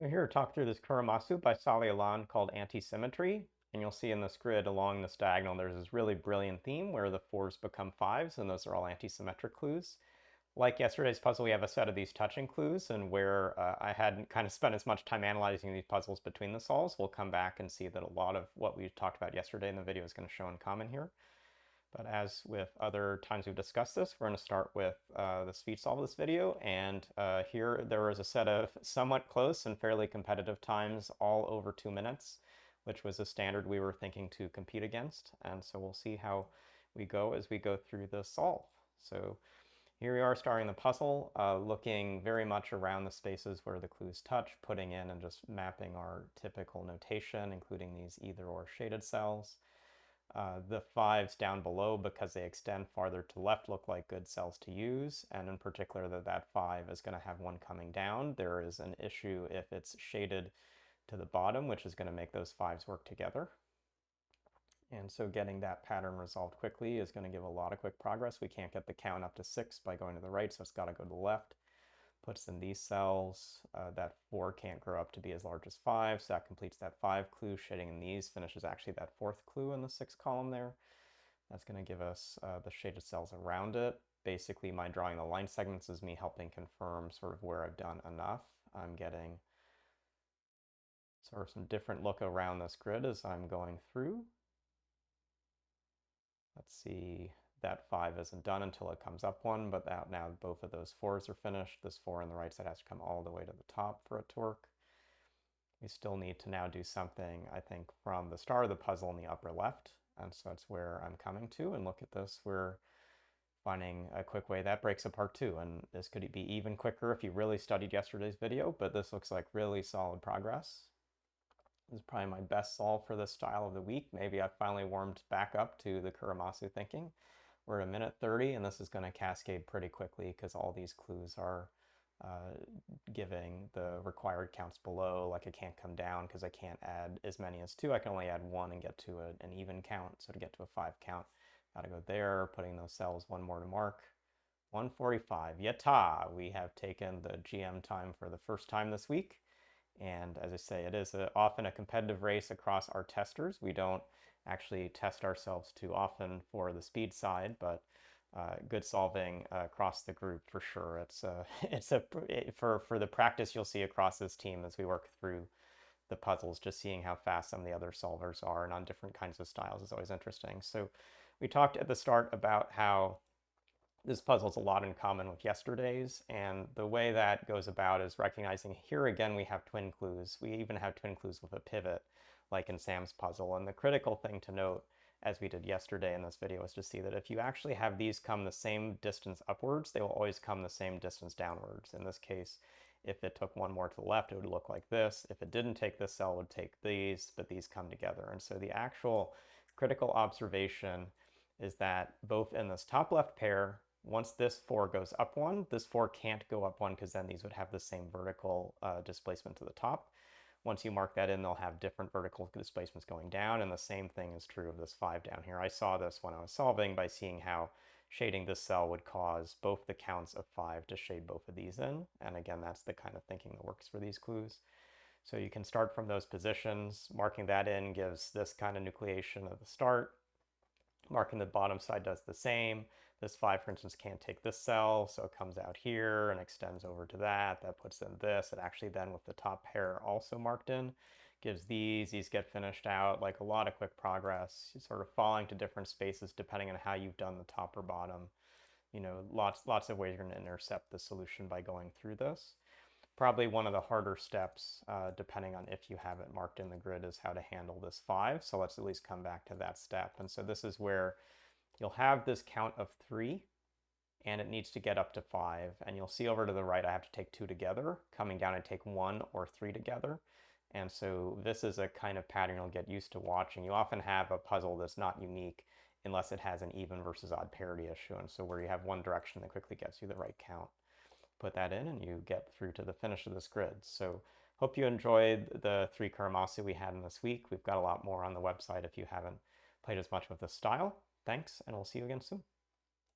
We're here to talk through this Kuromasu by Salih called Antisymmetry. And you'll see in this grid along this diagonal, there's this really brilliant theme where the 4s become 5s, and those are all antisymmetric clues. Like yesterday's puzzle, we have a set of these touching clues, and where I hadn't kind of spent as much time analyzing these puzzles between the solves, we'll come back and see that a lot of what we talked about yesterday in the video is going to show in common here. But as with other times we've discussed this, we're going to start with the speed solve of this video. And here there was a set of somewhat close and fairly competitive times all over 2 minutes, which was a standard we were thinking to compete against. And so we'll see how we go as we go through the solve. So here we are starting the puzzle, looking very much around the spaces where the clues touch, putting in and just mapping our typical notation, including these either or shaded cells. The 5s down below, because they extend farther to left, look like good cells to use, and in particular that 5 is going to have one coming down. There is an issue if it's shaded to the bottom, which is going to make those 5s work together. And so getting that pattern resolved quickly is going to give a lot of quick progress. We can't get the count up to 6 by going to the right, so it's got to go to the left. Puts in these cells. That 4 can't grow up to be as large as 5, so that completes that 5 clue. Shading in these finishes actually that 4th clue in the 6th column there. That's going to give us the shaded cells around it. Basically, my drawing the line segments is me helping confirm sort of where I've done enough. I'm getting sort of some different look around this grid as I'm going through. Let's see. That 5 isn't done until it comes up one, but now both of those 4s are finished. This 4 on the right side has to come all the way to the top for it to work. We still need to now do something, I think, from the start of the puzzle in the upper left, and so that's where I'm coming to. And look at this, we're finding a quick way that breaks apart too, and this could be even quicker if you really studied yesterday's video, but this looks like really solid progress. This is probably my best solve for this style of the week. Maybe I've finally warmed back up to the Kuromasu thinking. We're at 1:30, and this is going to cascade pretty quickly because all these clues are giving the required counts below. Like I can't come down because I can't add as many as 2. I can only add 1 and get to an even count. So to get to a 5 count, got to go there, putting those cells one more to mark. 1:45. Yatta! We have taken the GM time for the first time this week. And as I say, it is often a competitive race across our testers. We don't actually test ourselves too often for the speed side, but good solving across the group for sure. For the practice you'll see across this team as we work through the puzzles, just seeing how fast some of the other solvers are and on different kinds of styles is always interesting. So we talked at the start about how this puzzle has a lot in common with yesterday's, and the way that goes about is recognizing here again we have twin clues. We even have twin clues with a pivot, like in Sam's puzzle. And the critical thing to note, as we did yesterday in this video, is to see that if you actually have these come the same distance upwards, they will always come the same distance downwards. In this case, if it took one more to the left, it would look like this. If it didn't take this cell, it would take these, but these come together. And so the actual critical observation is that both in this top left pair, once this 4 goes up 1, this 4 can't go up 1 because then these would have the same vertical displacement to the top. Once you mark that in, they'll have different vertical displacements going down, and the same thing is true of this 5 down here. I saw this when I was solving by seeing how shading this cell would cause both the counts of 5 to shade both of these in, and again, that's the kind of thinking that works for these clues. So you can start from those positions. Marking that in gives this kind of nucleation at the start. Marking the bottom side does the same. This 5, for instance, can't take this cell, so it comes out here and extends over to that. That puts in this. It actually then, with the top pair also marked in, gives these get finished out. Like a lot of quick progress. You're sort of falling to different spaces depending on how you've done the top or bottom. You know, lots of ways you're going to intercept the solution by going through this. Probably one of the harder steps, depending on if you have it marked in the grid, is how to handle this 5. So let's at least come back to that step. And so this is where you'll have this count of 3, and it needs to get up to 5. And you'll see over to the right, I have to take 2 together. Coming down, I take 1 or 3 together. And so this is a kind of pattern you'll get used to watching. You often have a puzzle that's not unique unless it has an even versus odd parity issue. And so where you have one direction that quickly gets you the right count. Put that in and you get through to the finish of this grid. So hope you enjoyed the 3 Kuromasu we had in this week. We've got a lot more on the website if you haven't played as much with this style. Thanks, and we'll see you again soon.